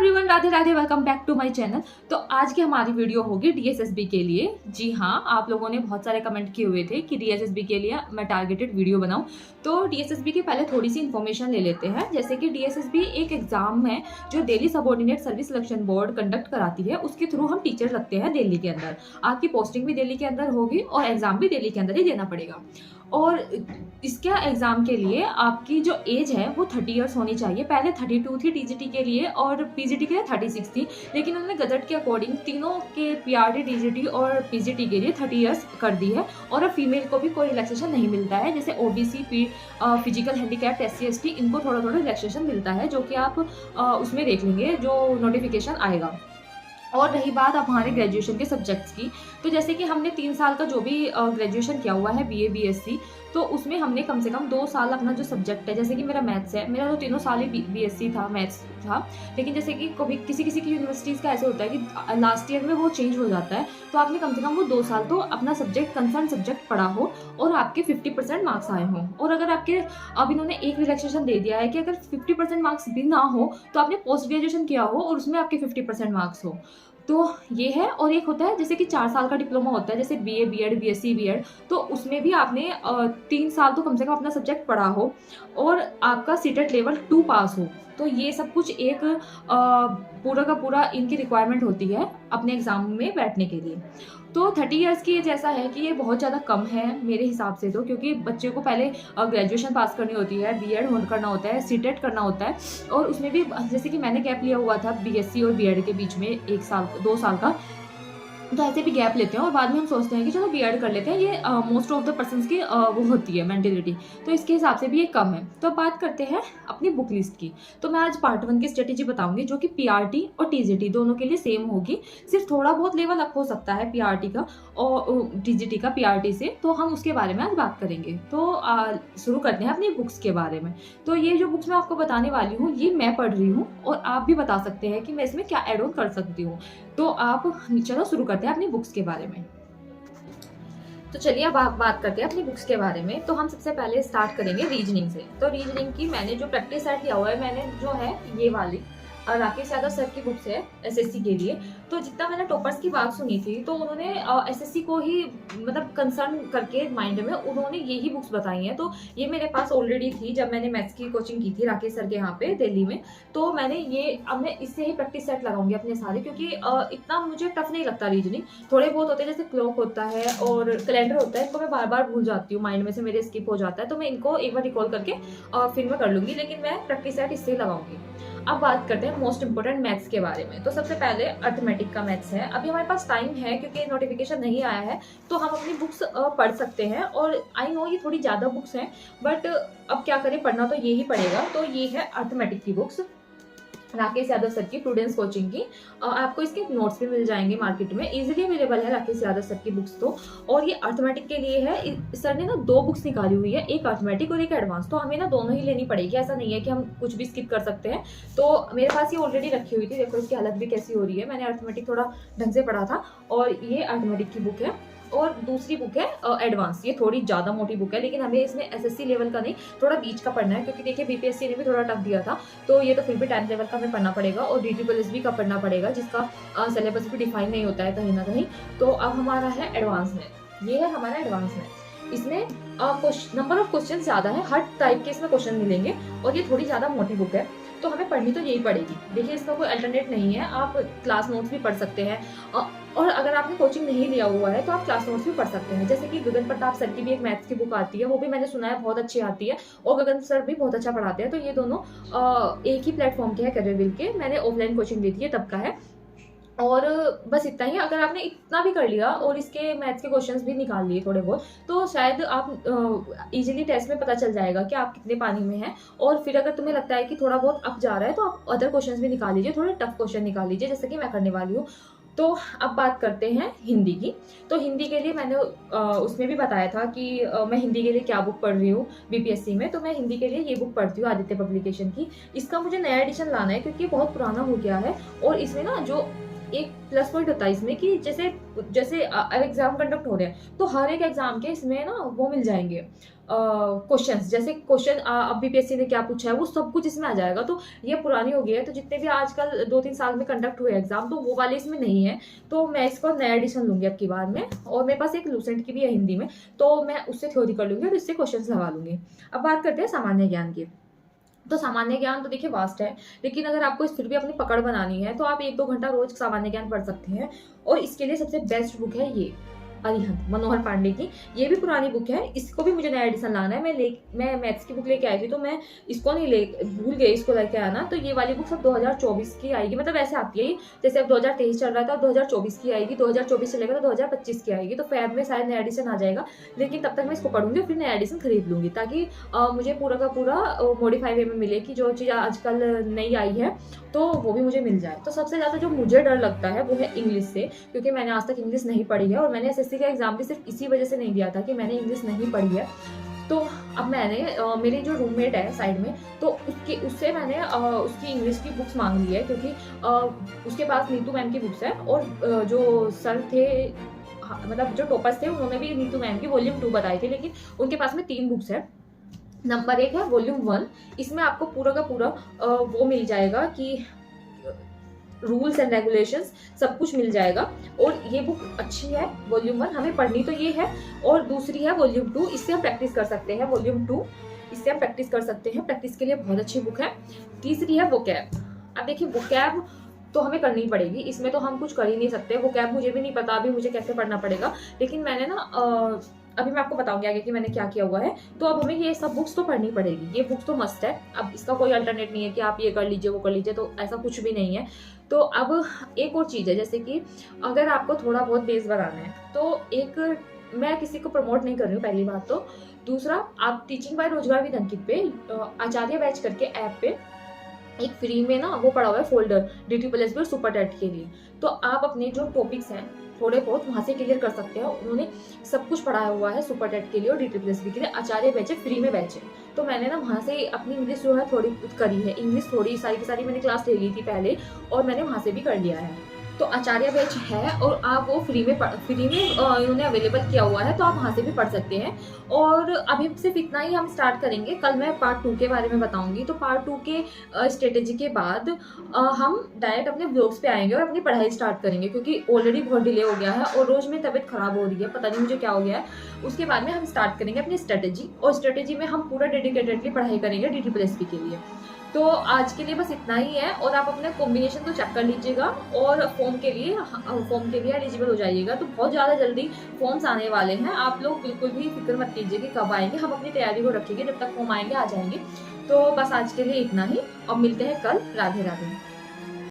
Everyone, Radhe Radhe, welcome back to my channel. तो आज की हमारी वीडियो होगी डीएसएसबी के लिए। जी हाँ, आप लोगों ने बहुत सारे कमेंट किए हुए थे कि डीएसएसबी के लिए मैं टारगेटेड वीडियो बनाऊं। तो डीएसएसबी की पहले थोड़ी सी इन्फॉर्मेशन ले लेते हैं। जैसे कि डीएसएसबी एक एग्जाम है जो Delhi subordinate service selection board conduct कराती है। उसके थ्रू हम टीचर लगते हैं दिल्ली के अंदर। आपकी पोस्टिंग भी दिल्ली के अंदर होगी और एग्जाम भी दिल्ली के अंदर ही देना पड़ेगा। और इसका एग्जाम के लिए आपकी जो एज है वो 30 ईयर्स होनी चाहिए। पहले 32 थी टीजीटी के लिए और पीजीटी के लिए 36 थी, लेकिन उन्होंने गजट के अकॉर्डिंग तीनों के पीआरटी, टीजीटी और पीजीटी के लिए 30 ईयर्स कर दी है। और अब फीमेल को भी कोई रिलैक्सेशन नहीं मिलता है। जैसे OBC, physical handicapped, SC ST, इनको थोड़ा थोड़ा रिलैक्सेशन मिलता है, जो कि आप उसमें देख लेंगे जो नोटिफिकेशन आएगा। और रही बात अब हमारे ग्रेजुएशन के सब्जेक्ट्स की, तो जैसे कि हमने 3 साल का जो भी ग्रेजुएशन किया हुआ है बीए बीएससी, तो उसमें हमने कम से कम 2 साल अपना जो सब्जेक्ट है, जैसे कि मेरा मैथ्स है, मेरा तो तीनों साल ही बीएससी था, मैथ्स था। लेकिन जैसे कि कभी किसी किसी की यूनिवर्सिटीज़ का ऐसे होता है कि लास्ट ईयर में वो चेंज हो जाता है, तो आपने कम से कम वो 2 साल तो अपना सब्जेक्ट, कंसर्न सब्जेक्ट पढ़ा हो और आपके 50% मार्क्स आए हों। और अगर आपके अब इन्होंने एक रिलैक्सेशन दे दिया है कि अगर 50% मार्क्स भी ना हो तो आपने पोस्ट ग्रेजुएशन किया हो और उसमें आपके 50% मार्क्स हो, तो ये है। और एक होता है जैसे कि 4 साल का डिप्लोमा होता है, जैसे बीए बीएड बीएससी बीएड, तो उसमें भी आपने 3 साल तो कम से कम अपना सब्जेक्ट पढ़ा हो और आपका सीटेट लेवल 2 पास हो। तो ये सब कुछ एक पूरा का पूरा इनकी रिक्वायरमेंट होती है अपने एग्जाम में बैठने के लिए। तो 30 ईयर्स की एज ऐसा है कि ये बहुत ज़्यादा कम है मेरे हिसाब से, तो क्योंकि बच्चे को पहले ग्रेजुएशन पास करनी होती है, बीएड करना होता है, सीटेट करना होता है। और उसमें भी जैसे कि मैंने गैप लिया हुआ था बीएससी और बीएड के बीच में 1 साल 2 साल का, तो ऐसे भी गैप लेते हैं और बाद में हम सोचते हैं कि चलो बीएड कर लेते हैं। ये मोस्ट ऑफ द पर्सन्स की वो होती है मेंटेलिटी, तो इसके हिसाब से भी ये कम है। तो बात करते हैं अपनी बुक लिस्ट की। तो मैं आज पार्ट 1 की स्ट्रेटेजी बताऊंगी, जो कि पीआरटी और टीजीटी दोनों के लिए सेम होगी। सिर्फ थोड़ा बहुत लेवल अप हो सकता है पीआरटी का और टीजीटी का पीआरटी से, तो हम उसके बारे में आज बात करेंगे। तो शुरू करते हैं अपनी बुक्स के बारे में। तो ये जो बुक्स मैं आपको बताने वाली हूँ ये मैं पढ़ रही हूँ और आप भी बता सकते हैं कि मैं इसमें क्या एड ऑन कर सकती हूँ। तो आप चलो शुरू करते हैं अपनी बुक्स के बारे में। तो चलिए अब आप बात करते हैं अपनी बुक्स के बारे में। तो हम सबसे पहले स्टार्ट करेंगे रीजनिंग से। तो रीजनिंग की मैंने जो प्रैक्टिस सेट लिया हुआ है, मैंने जो है ये वाली राकेश यादव सर की बुक्स है एसएससी के लिए। तो जितना मैंने टॉपर्स की बात सुनी थी, तो उन्होंने एसएससी को ही मतलब कंसर्न करके माइंड में उन्होंने यही बुक्स बताई हैं। तो ये मेरे पास ऑलरेडी थी जब मैंने मैथ्स की कोचिंग की थी राकेश सर के यहाँ पे दिल्ली में। तो मैंने ये अब मैं इससे ही प्रैक्टिस सेट लगाऊंगी अपने सारे, क्योंकि इतना मुझे टफ नहीं लगता रीजनिंग। थोड़े बहुत होते हैं जैसे क्लॉक होता है और कैलेंडर होता है, इनको मैं बार बार भूल जाती हूँ, माइंड में से मेरे स्किप हो जाता है। तो मैं इनको एक बार रिकॉल करके फिर मैं कर लूंगी, लेकिन मैं प्रैक्टिस सेट इससे लगाऊंगी। अब बात करते हैं मोस्ट इंपोर्टेंट मैथ्स के बारे में। तो सबसे पहले अर्थमेटिक का मैथ्स है। अभी हमारे पास टाइम है क्योंकि नोटिफिकेशन नहीं आया है, तो हम अपनी बुक्स पढ़ सकते हैं। और आई नो ये थोड़ी ज़्यादा बुक्स हैं, बट अब क्या करें, पढ़ना तो ये ही पड़ेगा। तो ये है अर्थमेटिक की बुक्स राकेश यादव सर की, प्रूडेंस कोचिंग की। आपको इसके नोट्स भी मिल जाएंगे मार्केट में, इजीली अवेलेबल है राकेश यादव सर की बुक्स तो। और ये अर्थमेटिक के लिए है। सर ने ना 2 बुक्स निकाली हुई है, एक अर्थमेटिक और एक एडवांस। तो हमें ना दोनों ही लेनी पड़ेगी, ऐसा नहीं है कि हम कुछ भी स्किप कर सकते हैं। तो मेरे पास ये ऑलरेडी रखी हुई थी, देखो इसकी हालत भी कैसी हो रही है। मैंने अर्थमेटिक थोड़ा ढंग से पढ़ा था और ये अर्थमेटिक की बुक है। और दूसरी बुक है एडवांस। ये थोड़ी ज़्यादा मोटी बुक है, लेकिन हमें इसमें एसएससी लेवल का नहीं, थोड़ा बीच का पढ़ना है, क्योंकि देखिए बीपीएससी ने भी थोड़ा टफ दिया था। तो ये तो फिर भी 10th लेवल का हमें पढ़ना पड़ेगा और डीटी पुलिस भी का पढ़ना पड़ेगा, जिसका सिलेबस भी डिफाइन नहीं होता है कहीं ना कहीं। तो अब हमारा है एडवांस में, ये है हमारा एडवांस में। इसमें नंबर ऑफ क्वेश्चन ज़्यादा है, हर टाइप के इसमें क्वेश्चन मिलेंगे और ये थोड़ी ज़्यादा मोटी बुक है, तो हमें पढ़नी तो यही पड़ेगी। देखिए इसका कोई अल्टरनेट नहीं है, आप क्लास नोट्स भी पढ़ सकते हैं और अगर आपने कोचिंग नहीं लिया हुआ है तो आप क्लास नोट्स भी पढ़ सकते हैं। जैसे कि गगन प्रताप सर की भी एक मैथ्स की बुक आती है, वो भी मैंने सुना है बहुत अच्छी आती है और गगन सर भी बहुत अच्छा पढ़ाते हैं। तो ये दोनों एक ही प्लेटफॉर्म के हैं, करियरविल के। मैंने ऑफलाइन कोचिंग ली थी, तब का है। और बस इतना ही। अगर आपने इतना भी कर लिया और इसके मैथ्स के क्वेश्चंस भी निकाल लिए थोड़े बहुत, तो शायद आप इजीली टेस्ट में पता चल जाएगा कि आप कितने पानी में हैं। और फिर अगर तुम्हें लगता है कि थोड़ा बहुत अप जा रहा है, तो आप अदर क्वेश्चंस भी निकाल लीजिए, थोड़े टफ क्वेश्चन निकाल लीजिए, जैसे कि मैं करने वाली हूँ। तो अब बात करते हैं हिंदी की। तो हिंदी के लिए मैंने उसमें भी बताया था कि मैं हिंदी के लिए क्या बुक पढ़ रही हूँ बीपीएससी में। तो मैं हिंदी के लिए ये बुक पढ़ती हूँ आदित्य पब्लिकेशन की। इसका मुझे नया एडिशन लाना है क्योंकि बहुत पुराना हो गया है। और इसमें ना जो एक प्लस पॉइंट होता है इसमें कि जैसे जैसे अब एग्जाम कंडक्ट हो रहे हैं, तो हर एक एग्जाम के इसमें ना वो मिल जाएंगे क्वेश्चंस, जैसे क्वेश्चन अब बीपीएससी ने क्या पूछा है वो सब कुछ इसमें आ जाएगा। तो ये पुरानी हो गई है, तो जितने भी आजकल 2-3 साल में कंडक्ट हुए एग्जाम तो वो वाले इसमें नहीं है। तो मैं इसको नया एडिशन लूंगी अब की बार में, और मेरे पास एक लूसेंट की भी है हिंदी में, तो मैं उससे थ्योरी कर लूंगी और इससे क्वेश्चन लगा लूंगी। अब बात करते हैं सामान्य ज्ञान की। तो सामान्य ज्ञान तो देखिए वास्ट है, लेकिन अगर आपको फिर भी अपनी पकड़ बनानी है तो आप 1-2 घंटा रोज सामान्य ज्ञान पढ़ सकते हैं। और इसके लिए सबसे बेस्ट बुक है ये अरिहंत मनोहर पांडे की। ये भी पुरानी बुक है, इसको भी मुझे नया एडिशन लाना है। मैं मैथ्स की बुक लेके आई थी, तो मैं इसको नहीं भूल गई इसको लेके आना। तो ये वाली बुक सब 2024 की आएगी, मतलब ऐसे आती है जैसे अब 2023 चल रहा था, 2024 की आएगी, 2024 चलेगा तो 2025 की आएगी। तो फैब में शायद नया एडिशन आ जाएगा, लेकिन तब तक मैं इसको पढ़ूंगी फिर नया एडिशन खरीद लूंगी, ताकि मुझे पूरा का पूरा मॉडिफाई वे में मिले कि जो चीज़ आजकल नई आई है तो वो भी मुझे मिल जाए। तो सबसे ज़्यादा जो मुझे डर लगता है वो है इंग्लिश से, क्योंकि मैंने आज तक इंग्लिश नहीं पढ़ी है, और मैंने एसएससी का एग्जाम भी सिर्फ इसी वजह से नहीं दिया था कि मैंने इंग्लिश नहीं पढ़ी है। तो अब मैंने मेरी जो रूममेट है साइड में, तो उससे मैंने उसकी इंग्लिश की बुक्स मांग ली है, क्योंकि उसके पास नीतू मैम की बुक्स है, और जो सर थे मतलब जो टॉपर्स थे उन्होंने भी नीतू मैम की वॉल्यूम 2 बताई थी, लेकिन उनके पास में 3 बुक्स है। नंबर 1 है वॉल्यूम 1, इसमें आपको पूरा का पूरा वो मिल जाएगा कि रूल्स एंड रेगुलेशंस सब कुछ मिल जाएगा, और ये बुक अच्छी है। वॉल्यूम 1 हमें पढ़नी तो ये है, और दूसरी है वॉल्यूम 2, इससे हम प्रैक्टिस कर सकते हैं। वॉल्यूम 2 इससे हम प्रैक्टिस कर सकते हैं, प्रैक्टिस के लिए बहुत अच्छी बुक है। तीसरी है वोकैब। अब देखिए वोकैब तो हमें करनी पड़ेगी, इसमें तो हम कुछ कर ही नहीं सकते। वोकैब मुझे भी नहीं पता अभी मुझे कैसे पढ़ना पड़ेगा, लेकिन मैंने ना अभी मैं आपको बताऊंगी आगे कि मैंने क्या किया हुआ है। तो अब हमें ये सब बुक्स तो पढ़नी पड़ेगी, ये बुक्स तो मस्ट है। अब इसका कोई अल्टरनेट नहीं है कि आप ये कर लीजिए वो कर लीजिए, तो ऐसा कुछ भी नहीं है। तो अब एक और चीज़ है, जैसे कि अगर आपको थोड़ा बहुत बेस बनाना है, तो एक मैं किसी को प्रमोट नहीं कर रही हूँ पहली बात तो। दूसरा, आप टीचिंग बाय रोजगार विद अंकित पे आचार्य बैच करके ऐप पे एक फ्री में ना वो पड़ा हुआ है फोल्डर DTSSB और सुपर टेट के लिए। तो आप अपने जो टॉपिक्स हैं थोड़े बहुत वहाँ से क्लियर कर सकते हैं। उन्होंने सब कुछ पढ़ाया हुआ है सुपर टेट के लिए और DTSSB के लिए। आचार्य बैच है, फ्री में बैच है। तो मैंने ना वहाँ से अपनी इंग्लिश जो है थोड़ी करी है, इंग्लिश थोड़ी सारी की सारी मैंने क्लास ले ली थी पहले, और मैंने वहाँ से भी कर लिया है। तो आचार्य बैच है, और आप वो फ्री में इन्होंने अवेलेबल किया हुआ है, तो आप वहाँ से भी पढ़ सकते हैं। और अभी सिर्फ इतना ही हम स्टार्ट करेंगे, कल मैं पार्ट 2 के बारे में बताऊंगी। तो पार्ट 2 के स्ट्रेटेजी के बाद हम डायरेक्ट अपने ब्लॉग्स पे आएंगे और अपनी पढ़ाई स्टार्ट करेंगे, क्योंकि ऑलरेडी बहुत डिले हो गया है और रोज मेरी तबीयत खराब हो रही है, पता नहीं मुझे क्या हो गया है। उसके बाद में हम स्टार्ट करेंगे अपनी स्ट्रेटेजी, और स्ट्रेटेजी में हम पूरा डेडिकेटेडली पढ़ाई करेंगे DTSSB के लिए। तो आज के लिए बस इतना ही है, और आप अपने कॉम्बिनेशन तो चेक कर लीजिएगा, और फॉर्म के लिए एलिजिबल हो जाइएगा। तो बहुत ज़्यादा जल्दी फॉर्म्स आने वाले हैं, आप लोग बिल्कुल भी फिक्र मत कीजिए कि कब आएंगे, हम अपनी तैयारी को रखेंगे, जब तक फॉर्म आएंगे आ जाएंगे। तो बस आज के लिए इतना ही, अब मिलते हैं कल। राधे राधे।